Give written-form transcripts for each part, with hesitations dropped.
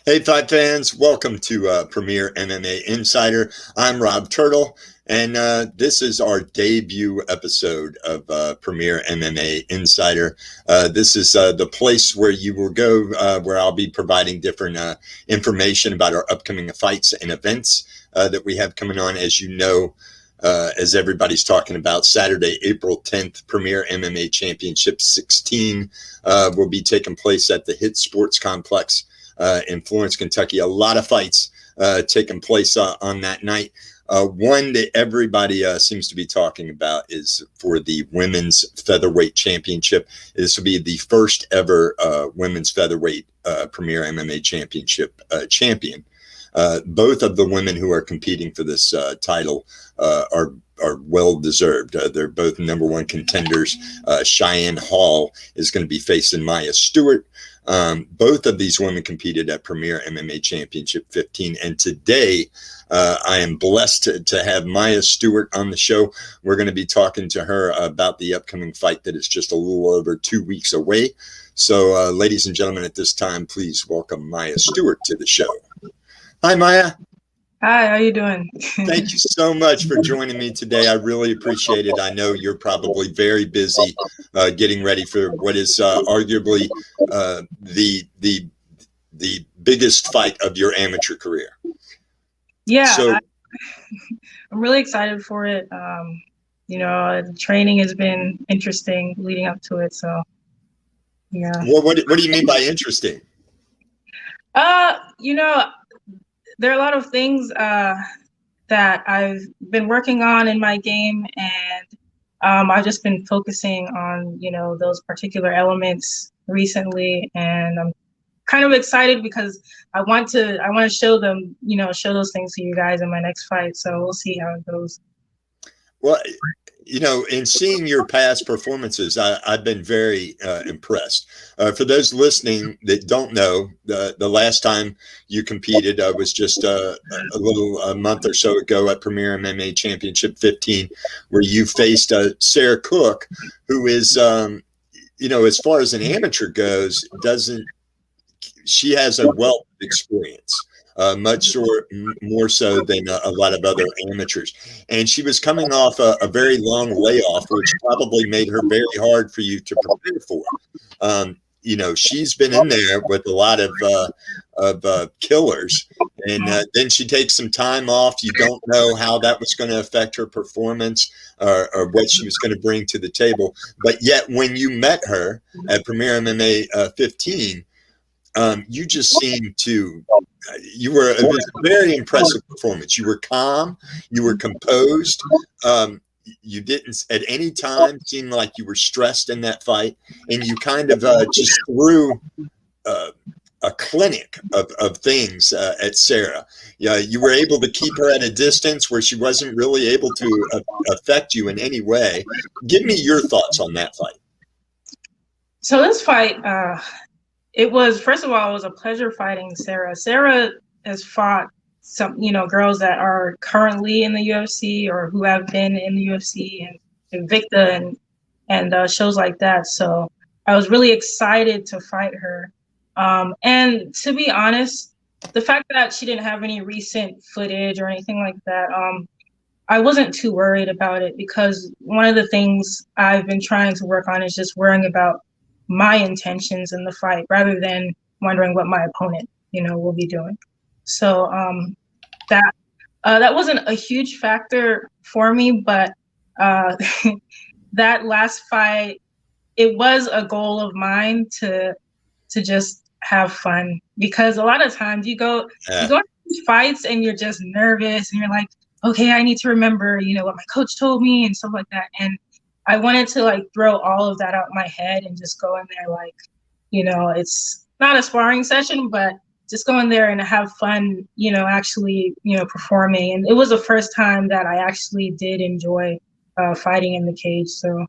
Hey, fight fans, welcome to Premier MMA Insider. I'm Rob Turtle, and this is our debut episode of Premier MMA Insider. This is the place where you will go, where I'll be providing different information about our upcoming fights and events that we have coming on. As you know, as everybody's talking about, Saturday, April 10th, Premier MMA Championship 16 will be taking place at the Hit Sports Complex in Florence, Kentucky. A lot of fights taking place on that night. One that everybody seems to be talking about is for the Women's Featherweight Championship. This will be the first ever Women's Featherweight Premier MMA Championship champion. Both of the women who are competing for this title are well deserved. They're both number one contenders. Cheyenne Hall is going to be facing Maya Stewart. Both of these women competed at Premier MMA Championship 15, and today I am blessed to have Maya Stewart on the show. We're going to be talking to her about the upcoming fight that is just a little over 2 weeks away. So, ladies and gentlemen, at this time, please welcome Maya Stewart to the show. Hi, Maya. Hi, how you doing? Thank you so much for joining me today. I really appreciate it. I know you're probably very busy getting ready for what is arguably the biggest fight of your amateur career. Yeah, so, I'm really excited for it. The training has been interesting leading up to it. So, yeah. Well, what do you mean by interesting? There are a lot of things that I've been working on in my game, and I've just been focusing on, those particular elements recently, and I'm kind of excited because I want to show them, show those things to you guys in my next fight. So we'll see how it goes. Well, in seeing your past performances, I've been very impressed. For those listening that don't know, the last time you competed was just a month or so ago at Premier MMA Championship 15, where you faced Sarah Cook, who is, as far as an amateur goes, she has a wealth of experience. Much more so than a lot of other amateurs. And she was coming off a very long layoff, which probably made her very hard for you to prepare for. She's been in there with a lot of killers, and then she takes some time off. You don't know how that was going to affect her performance or what she was going to bring to the table. But yet, when you met her at Premier MMA 15, you just seemed to, it was a very impressive performance. You were calm, you were composed. You didn't at any time seem like you were stressed in that fight. And you kind of just threw a clinic of things at Sarah. You were able to keep her at a distance where she wasn't really able to affect you in any way. Give me your thoughts on that fight. So this fight, first of all, it was a pleasure fighting Sarah. Sarah has fought some, girls that are currently in the UFC or who have been in the UFC and Invicta and shows like that. So I was really excited to fight her. And to be honest, the fact that she didn't have any recent footage or anything like that, I wasn't too worried about it, because one of the things I've been trying to work on is just worrying about my intentions in the fight rather than wondering what my opponent, will be doing. So that wasn't a huge factor for me, but that last fight, it was a goal of mine to just have fun, because a lot of times you go to these fights and you're just nervous and you're like, okay, I need to remember, what my coach told me and stuff like that. And I wanted to throw all of that out my head and just go in there it's not a sparring session, but just go in there and have fun, actually, performing. And it was the first time that I actually did enjoy fighting in the cage. So.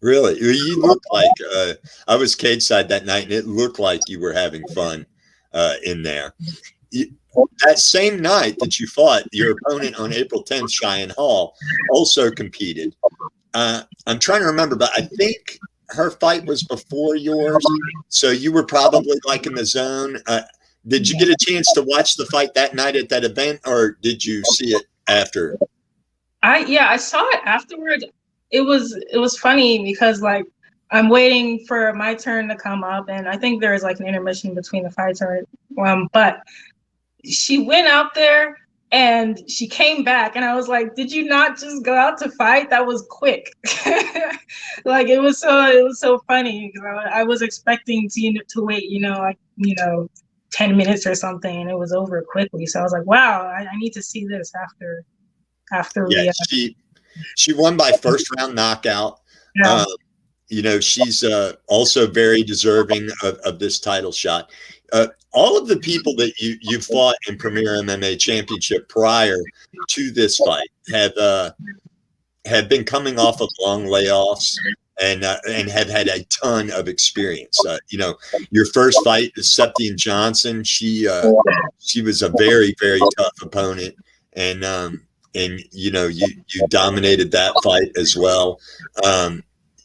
Really? You look like, I was cage side that night, and it looked like you were having fun in there. That same night that you fought, your opponent on April 10th, Cheyenne Hall, also competed. I'm trying to remember, but I think her fight was before yours, so you were probably in the zone. Did you get a chance to watch the fight that night at that event, or did you see it after? I saw it afterwards. It was funny because like I'm waiting for my turn to come up, and I think there is like an intermission between the fights, or but she went out there and she came back, and I was like, did you not just go out to fight? That was quick. Like it was so funny because I was expecting to wait, 10 minutes or something, and it was over quickly. So I was like, wow, I need to see this after Yeah, we she won by first round knockout. yeah. She's also very deserving of this title shot. All of the people that you fought in Premier MMA Championship prior to this fight have been coming off of long layoffs and have had a ton of experience. Your first fight is Septian Johnson. She was a very, very tough opponent, and you dominated that fight as well.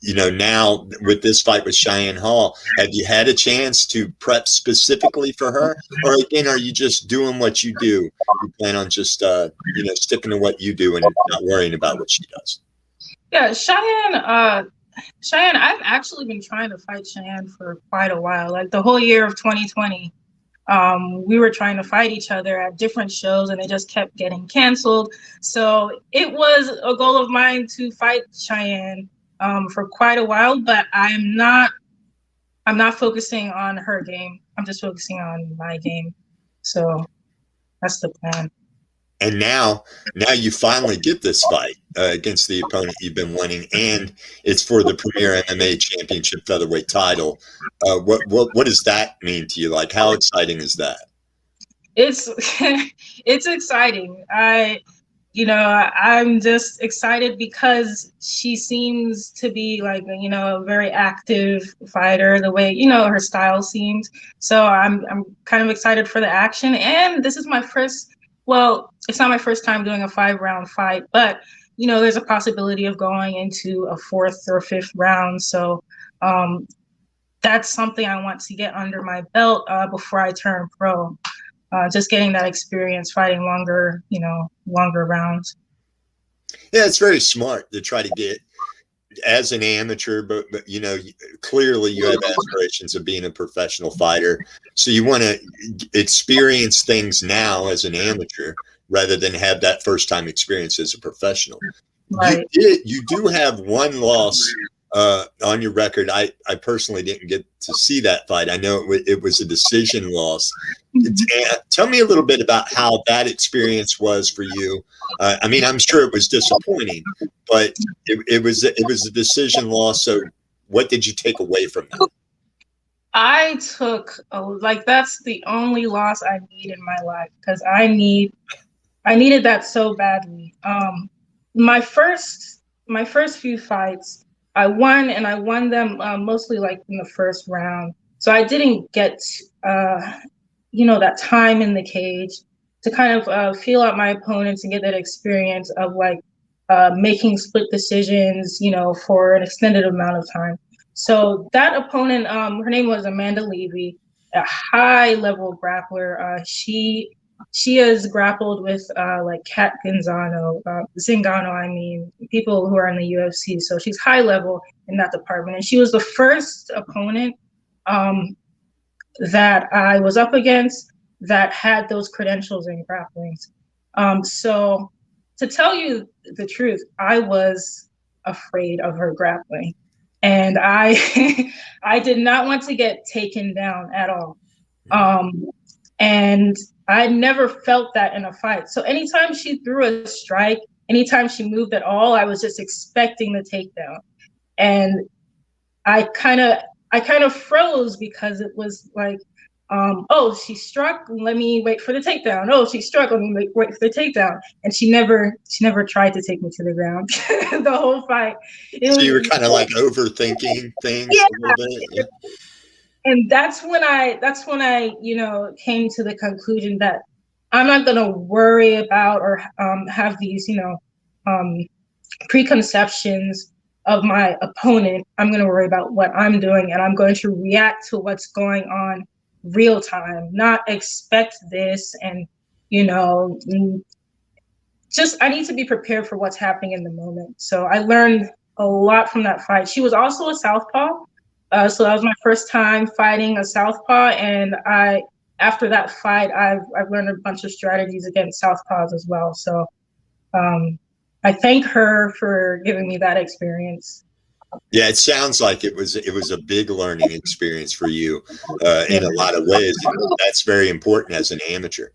Now with this fight with Cheyenne Hall, have you had a chance to prep specifically for her, or again, are you just doing what you do? You plan on just sticking to what you do and not worrying about what she does? Yeah, Cheyenne, I've actually been trying to fight Cheyenne for quite a while. Like the whole year of 2020, we were trying to fight each other at different shows, and they just kept getting canceled. So it was a goal of mine to fight Cheyenne for quite a while, but I'm not focusing on her game. I'm just focusing on my game. So that's the plan. And now you finally get this fight against the opponent you've been wanting, and it's for the Premier MMA Championship featherweight title. What does that mean to you? Like, how exciting is that? It's it's exciting. I'm just excited because she seems to be like, a very active fighter, the way, her style seems. So I'm kind of excited for the action. And this is my first, well, it's not my first time doing a 5-round fight, but, there's a possibility of going into a 4th or 5th round. So that's something I want to get under my belt before I turn pro. Just getting that experience fighting longer rounds. Yeah, it's very smart to try to get as an amateur, but clearly you have aspirations of being a professional fighter. So you want to experience things now as an amateur rather than have that first time experience as a professional. Right. You do have one loss on your record. I personally didn't get to see that fight. I know it was a decision loss. Tell me a little bit about how that experience was for you. I'm sure it was disappointing, but it was a decision loss. So what did you take away from that? I took that's the only loss I need in my life because I needed that so badly. My first few fights, I won, and I won them mostly like in the first round. So I didn't get that time in the cage to kind of feel out my opponents and get that experience of like making split decisions, for an extended amount of time. So that opponent, her name was Amanda Levy, a high level grappler. She has grappled with like Kat Zingano, I mean, people who are in the UFC. So she's high level in that department. And she was the first opponent that I was up against that had those credentials in grappling. So to tell you the truth, I was afraid of her grappling. And I I did not want to get taken down at all. And I never felt that in a fight. So anytime she threw a strike, anytime she moved at all, I was just expecting the takedown. And I kind of froze because it was like, oh, she struck, let me wait for the takedown. Oh, she struck, let me wait for the takedown. And she never tried to take me to the ground the whole fight. So you were kind of like overthinking things a little bit. Yeah. And that's when I came to the conclusion that I'm not going to worry about or have these, preconceptions of my opponent. I'm going to worry about what I'm doing, and I'm going to react to what's going on real time, not expect this and, you know, just I need to be prepared for what's happening in the moment. So I learned a lot from that fight. She was also a southpaw, so that was my first time fighting a southpaw, and after that fight, I've learned a bunch of strategies against southpaws as well. So I thank her for giving me that experience. Yeah, it sounds like it was a big learning experience for you in a lot of ways, and that's very important as an amateur.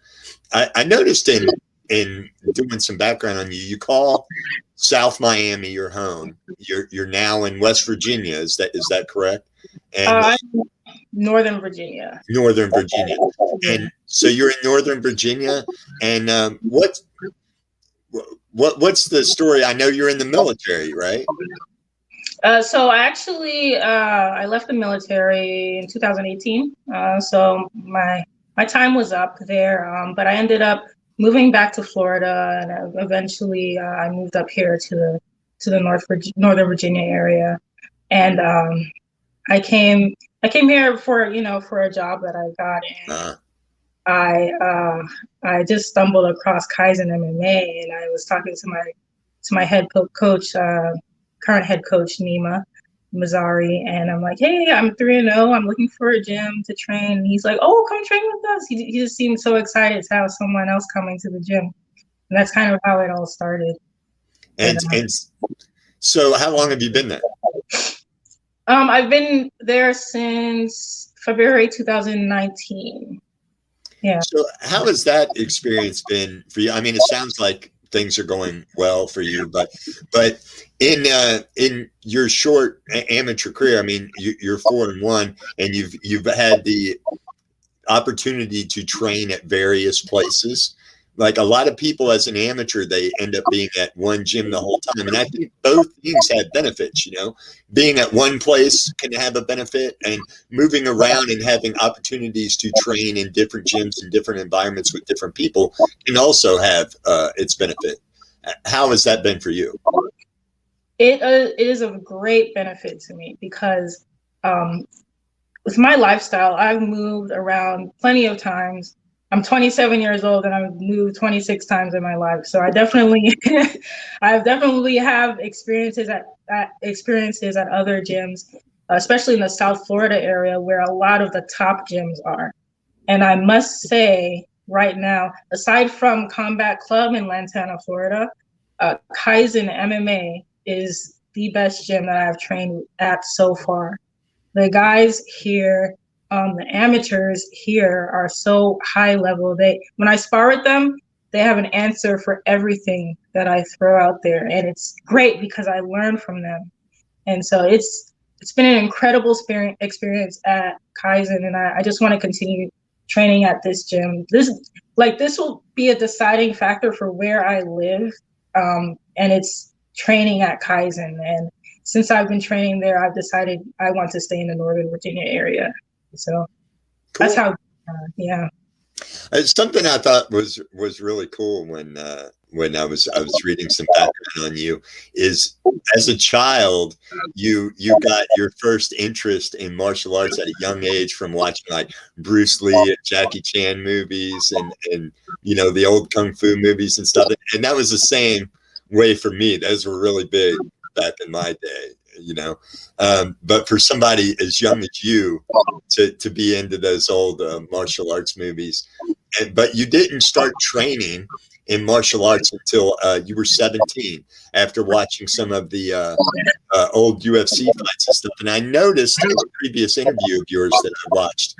I noticed in doing some background on you, you call South Miami your home. You're now in West Virginia. Is that correct? And Northern Virginia. Northern Virginia. And so you're in Northern Virginia. And what's the story? I know you're in the military, right? So I left the military in 2018. So my time was up there, but I ended up moving back to Florida, and eventually I moved up here to the Northern Virginia area, and I came here for a job that I got, and I just stumbled across Kaizen MMA, and I was talking to my head coach, current head coach Nima Mazzari, and I'm like, hey, I'm 3-0. I'm looking for a gym to train. And he's like, oh, come train with us. He just seemed so excited to have someone else coming to the gym, and that's kind of how it all started. And so, how long have you been there? I've been there since February 2019. Yeah. So how has that experience been for you? I mean, it sounds like things are going well for you, but in your short amateur career, I mean, you're 4-1, and you've had the opportunity to train at various places. Like a lot of people as an amateur, they end up being at one gym the whole time. And I think both things have benefits, being at one place can have a benefit, and moving around and having opportunities to train in different gyms and different environments with different people can also have its benefit. How has that been for you? It is of great benefit to me because with my lifestyle, I've moved around plenty of times. I'm 27 years old, and I've moved 26 times in my life. So I definitely have experiences at other gyms, especially in the South Florida area where a lot of the top gyms are. And I must say right now, aside from Combat Club in Lantana, Florida, Kaizen MMA is the best gym that I've trained at so far. The guys here, the amateurs here are so high level. When I spar with them, they have an answer for everything that I throw out there. And it's great because I learn from them. And so it's been an incredible experience at Kaizen. And I just want to continue training at this gym. This will be a deciding factor for where I live. And it's training at Kaizen. And since I've been training there, I've decided I want to stay in the Northern Virginia area. So cool. That's how, yeah. Something I thought was really cool when I was reading some background on you is, as a child, you got your first interest in martial arts at a young age from watching like Bruce Lee and Jackie Chan movies and the old kung fu movies and stuff. And that was the same way for me. Those were really big back in my day. But for somebody as young as you to be into those old martial arts movies, but you didn't start training in martial arts until you were 17 after watching some of the old UFC fights and stuff. And I noticed in a previous interview of yours that I watched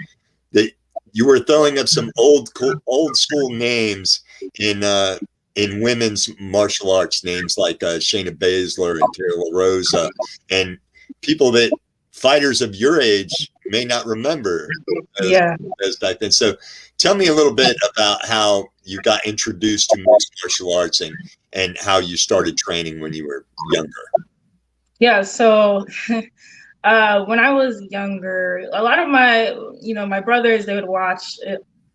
that you were throwing up some old school names in women's martial arts, names like Shayna Baszler and Tara LaRosa, and people that fighters of your age may not remember as back then. So tell me a little bit about how you got introduced to mixed martial arts and how you started training when you were younger. Yeah, so when I was younger, a lot of my brothers, they would watch,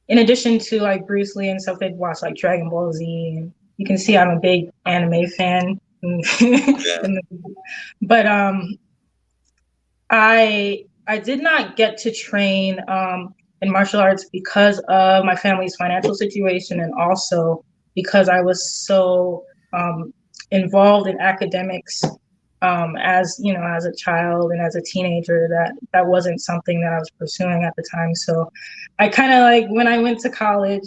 in addition to like Bruce Lee and stuff, they'd watch like Dragon Ball Z. And you can see I'm a big anime fan. But I did not get to train in martial arts because of my family's financial situation, and also because I was so involved in academics as as a child and as a teenager, that wasn't something that I was pursuing at the time. So I kind of like, when I went to college,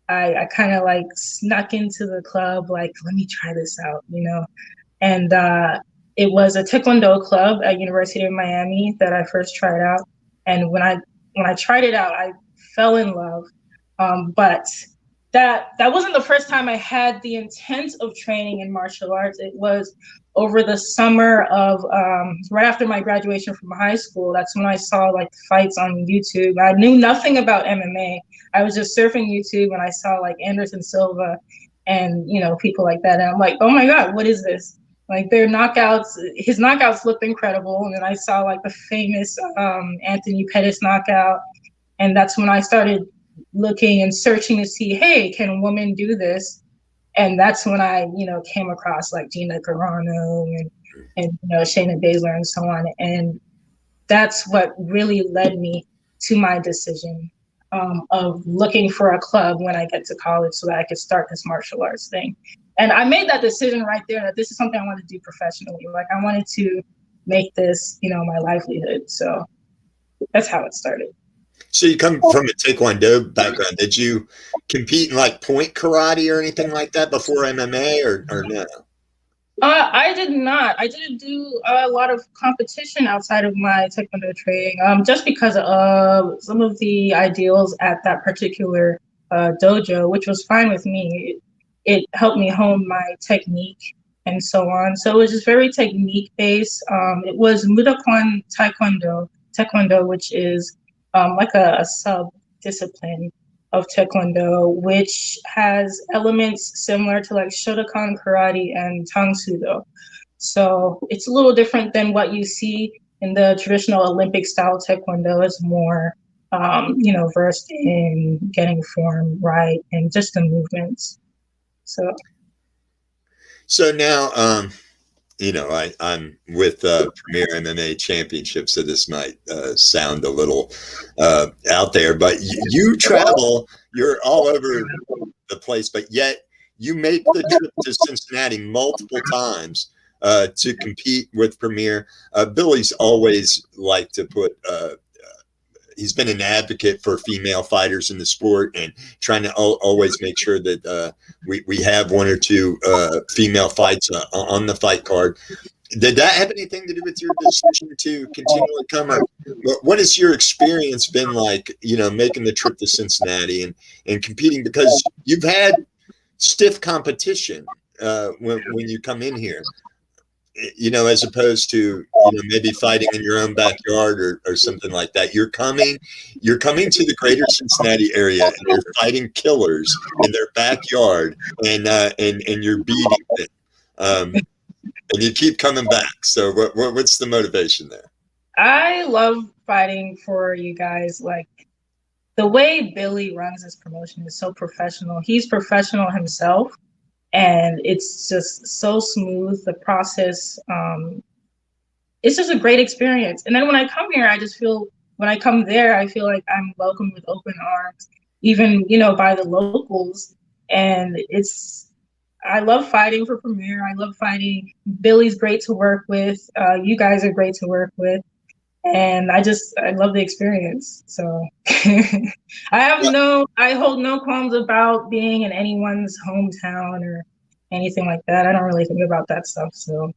I kind of like snuck into the club, like, let me try this out, and it was a Taekwondo club at University of Miami that I first tried out. And when I tried it out, I fell in love. But that wasn't the first time I had the intent of training in martial arts. It was over the summer of right after my graduation from high school. That's when I saw like fights on YouTube. I knew nothing about MMA. I was just surfing YouTube and I saw like Anderson Silva and people like that. And I'm like, oh my God, what is this? Like their knockouts, his knockouts looked incredible. And then I saw like the famous Anthony Pettis knockout. And that's when I started looking and searching to see, hey, can a woman do this? And that's when I, came across like Gina Carano and Shayna Baszler and so on. And that's what really led me to my decision of looking for a club when I get to college so that I could start this martial arts thing. And I made that decision right there that this is something I want to do professionally. Like I wanted to make this, my livelihood. So that's how it started. So you come from a Taekwondo background. Did you compete in like point karate or anything like that before MMA or no? I did not. I didn't do a lot of competition outside of my Taekwondo training, just because of some of the ideals at that particular dojo, which was fine with me. It helped me hone my technique and so on. So it was just very technique based. It was Mudokwan Taekwondo, which is like a sub discipline of Taekwondo, which has elements similar to like Shotokan karate and Tang Sudo. So it's a little different than what you see in the traditional Olympic style Taekwondo. It's more, versed in getting form right and just the movements. So now, I'm with Premier MMA Championship, so this might sound a little out there, but you travel, you're all over the place, but yet you make the trip to Cincinnati multiple times to compete with Premier. Billy's always liked to put he's been an advocate for female fighters in the sport and trying to always make sure that we have one or two female fights on the fight card. Did that have anything to do with your decision to continually come up? What has your experience been like, making the trip to Cincinnati and competing? Because you've had stiff competition when you come in here. As opposed to, maybe fighting in your own backyard or something like that. You're coming to the greater Cincinnati area and you're fighting killers in their backyard and you're beating them. And you keep coming back. So what's the motivation there? I love fighting for you guys. Like the way Billy runs his promotion is so professional. He's professional himself. And it's just so smooth, the process. It's just a great experience. And then when I come here, when I come there, I feel like I'm welcomed with open arms, even, by the locals. And I love fighting for Premier. I love fighting. Billy's great to work with. You guys are great to work with. And I love the experience. So I hold no qualms about being in anyone's hometown or anything like that. I don't really think about that stuff. So,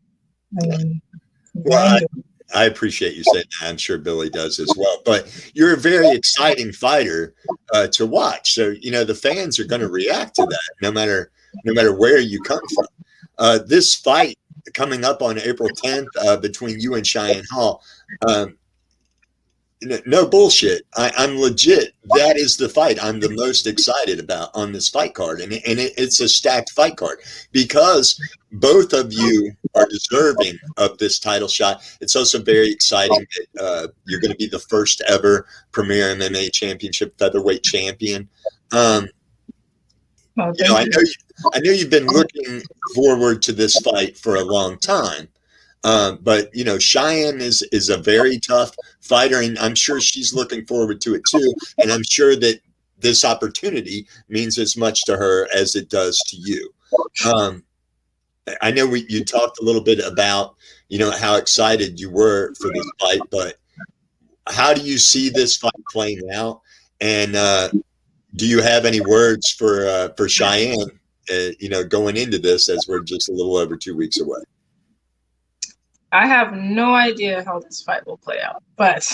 I appreciate you saying that. I'm sure Billy does as well. But you're a very exciting fighter to watch. So, the fans are going to react to that no matter where you come from. This fight coming up on April 10th between you and Cheyenne Hall, no bullshit. I'm legit. That is the fight I'm the most excited about on this fight card. And it's a stacked fight card because both of you are deserving of this title shot. It's also very exciting that you're going to be the first ever Premier MMA Championship featherweight champion. I know you've been looking forward to this fight for a long time. But Cheyenne is a very tough fighter, and I'm sure she's looking forward to it too. And I'm sure that this opportunity means as much to her as it does to you. Um, I know you talked a little bit about how excited you were for this fight, but how do you see this fight playing out? And do you have any words for Cheyenne? Going into this, as we're just a little over 2 weeks away. I have no idea how this fight will play out, but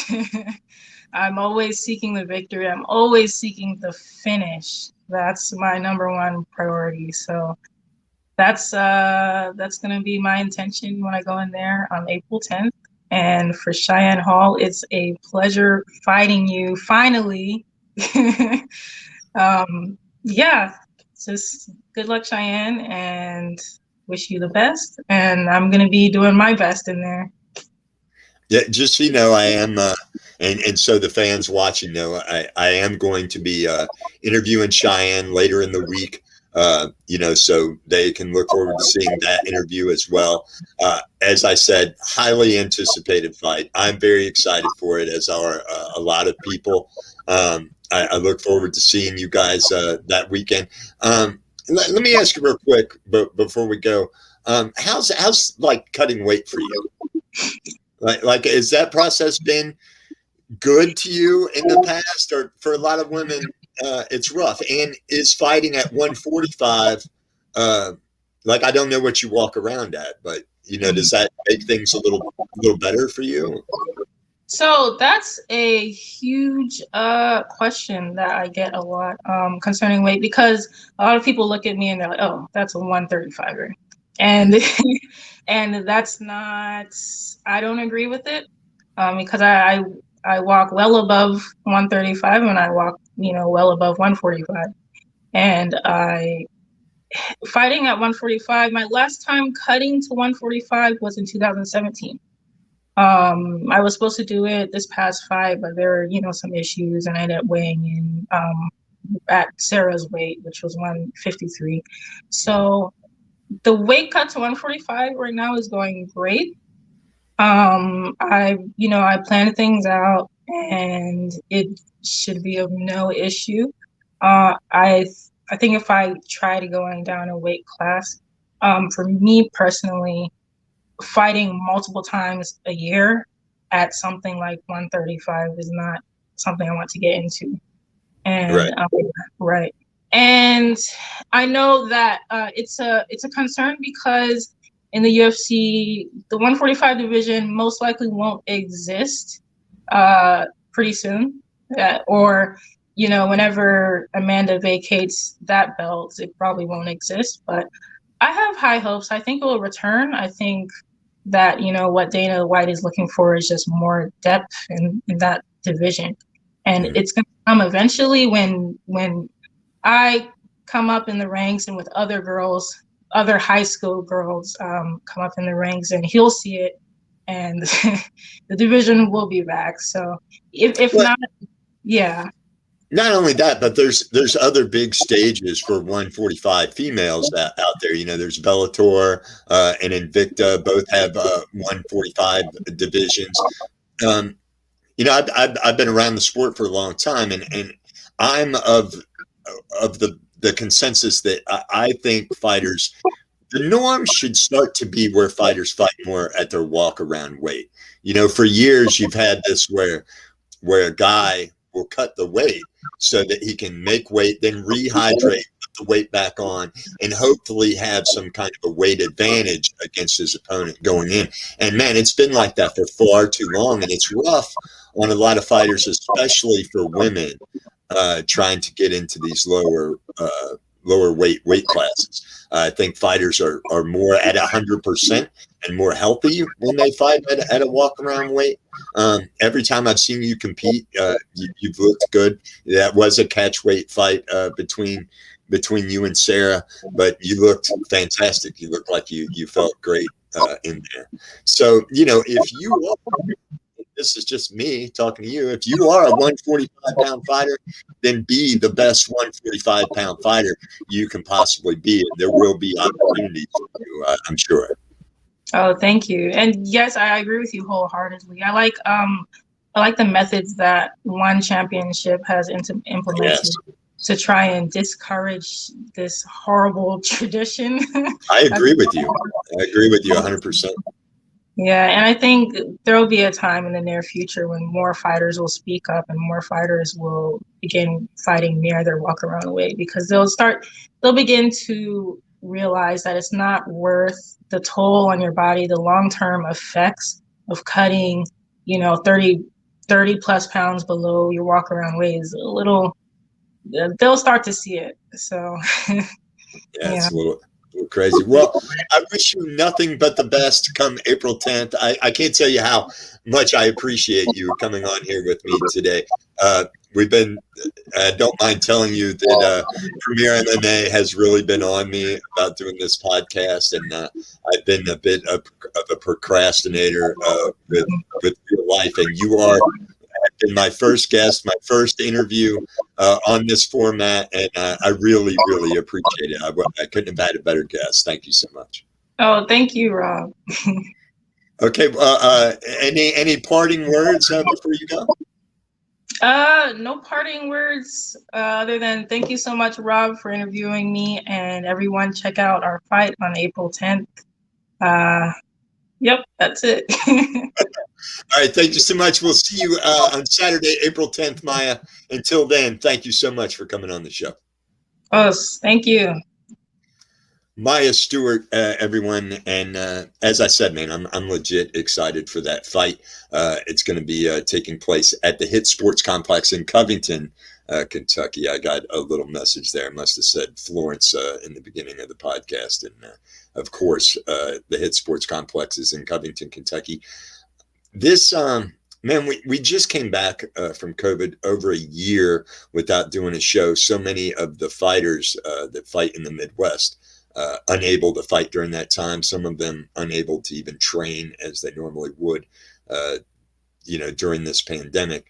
I'm always seeking the victory. I'm always seeking the finish. That's my number one priority. So that's gonna be my intention when I go in there on April 10th. And for Cheyenne Hall, it's a pleasure fighting you finally. Yeah, just good luck, Cheyenne, and wish you the best. And I'm gonna be doing my best in there. Yeah, just so you know, I am, and so the fans watching know, I am going to be interviewing Cheyenne later in the week. So they can look forward to seeing that interview as well. As I said, highly anticipated fight. I'm very excited for it, as are a lot of people. I look forward to seeing you guys that weekend. Let me ask you real quick, but before we go, how's like cutting weight for you? Like, has that process been good to you in the past, or for a lot of women, it's rough? And is fighting at 145, like, I don't know what you walk around at, but does that make things a little better for you? So that's a huge question that I get a lot concerning weight, because a lot of people look at me and they're like, "Oh, that's a 135er," and and that's not. I don't agree with it because I walk well above 135 and I walk well above 145, and I fighting at 145. My last time cutting to 145 was in 2017. I was supposed to do it this past fight, but there were, some issues, and I ended up weighing in at Sarah's weight, which was 153. So the weight cut to 145 right now is going great. I planned things out, and it should be of no issue. I think if I try to going down a weight class, for me personally, fighting multiple times a year at something like 135 is not something I want to get into. And Right. right. And I know that it's a concern because in the UFC, the 145 division most likely won't exist pretty soon, or whenever Amanda vacates that belt, it probably won't exist. But I have high hopes. I think it will return. I think that what Dana White is looking for is just more depth in that division, and it's going to come eventually when I come up in the ranks and with other girls, other high school girls come up in the ranks, and he'll see it, and the division will be back. So if Well, not, yeah. not only that, but there's other big stages for 145 females out there. There's Bellator and Invicta, both have 145 divisions. Um, I've been around the sport for a long time, and I'm of the consensus that I think fighters, the norm should start to be where fighters fight more at their walk around weight. For years you've had this where a guy will cut the weight so that he can make weight, then rehydrate, put the weight back on, and hopefully have some kind of a weight advantage against his opponent going in. And man, it's been like that for far too long, and it's rough on a lot of fighters, especially for women, trying to get into these lower weight classes. I think fighters are more at 100% and more healthy when they fight at a walk around weight. Every time I've seen you compete, you've looked good. That was a catch weight fight between you and Sarah, but you looked fantastic. You looked like you felt great in there. So if you are, this is just me talking to you. If you are a 145-pound fighter, then be the best 145-pound fighter you can possibly be. And there will be opportunities for you, I'm sure. Oh, thank you. And yes, I agree with you wholeheartedly. I like the methods that One Championship has Yes, implemented to try and discourage this horrible tradition. I I agree with you. I agree with you 100%. Yeah, and I think there will be a time in the near future when more fighters will speak up and more fighters will begin fighting near their walk around weight because they'll begin to realize that it's not worth the toll on your body, the long-term effects of cutting, 30 plus pounds below your walk around weight is a little, they'll start to see it. So, Yeah, yeah. it's a little crazy. Well, I wish you nothing but the best come April 10th. I can't tell you how much I appreciate you coming on here with me today. We've been, don't mind telling you that Premier MMA has really been on me about doing this podcast, and I've been a bit of a procrastinator with your life, and you are been my first guest, my first interview on this format, and I really, really appreciate it. I couldn't have had a better guest. Thank you so much. Oh, thank you, Rob. Okay, any parting words before you go? No parting words other than thank you so much, Rob, for interviewing me, and everyone check out our fight on April 10th. Uh, yep, that's it. All right, thank you so much. We'll see you on Saturday, April 10th, Maya. Until then, thank you so much for coming on the show. Oh, thank you. Maya Stewart, everyone, and as I said, man, I'm legit excited for that fight. It's going to be taking place at the Hit Sports Complex in Covington, Kentucky. I got a little message there. I must have said Florence in the beginning of the podcast, and of course, the Hit Sports Complex is in Covington, Kentucky. This man, we just came back from COVID, over a year without doing a show. So many of the fighters that fight in the Midwest unable to fight during that time. Some of them unable to even train as they normally would, uh, during this pandemic.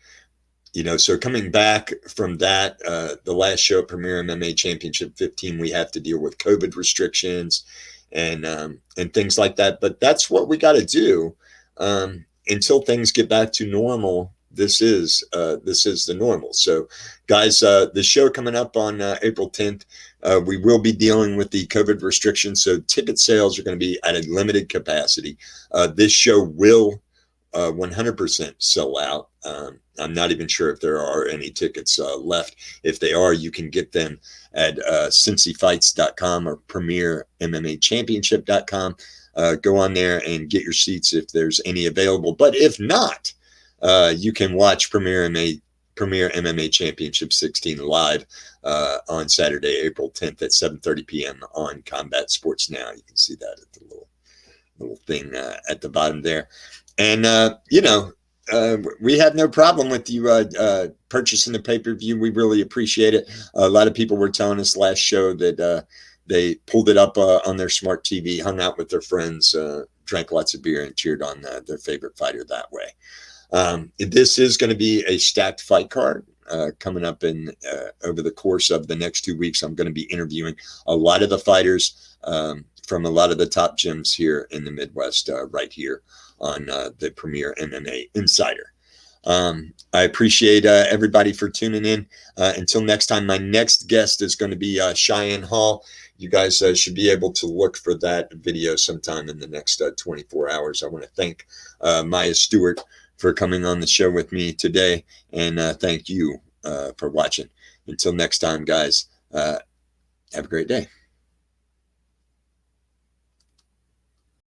So coming back from that, the last show at Premier MMA Championship 15, we have to deal with COVID restrictions and things like that. But that's what we got to do until things get back to normal. This is the normal. So, guys, the show coming up on April 10th, we will be dealing with the COVID restrictions. So ticket sales are going to be at a limited capacity. This show will 100% sell out. I'm not even sure if there are any tickets left. If they are, you can get them at cincyfights.com or premiermmachampionship.com. Go on there and get your seats if there's any available. But if not, you can watch Premier MMA Championship 16 live on Saturday, April 10th at 7:30 p.m. on Combat Sports Now. You can see that at the little thing at the bottom there. And, we have no problem with you purchasing the pay-per-view. We really appreciate it. A lot of people were telling us last show that they pulled it up on their smart TV, hung out with their friends, drank lots of beer, and cheered on their favorite fighter that way. This is going to be a stacked fight card. Coming up in over the course of the next 2 weeks, I'm going to be interviewing a lot of the fighters from a lot of the top gyms here in the Midwest, right here on the Premier MMA Insider. I appreciate everybody for tuning in. Until next time, my next guest is going to be Cheyenne Hall. You guys should be able to look for that video sometime in the next 24 hours. I want to thank Maya Stewart for coming on the show with me today, and thank you for watching. Until next time, guys, have a great day.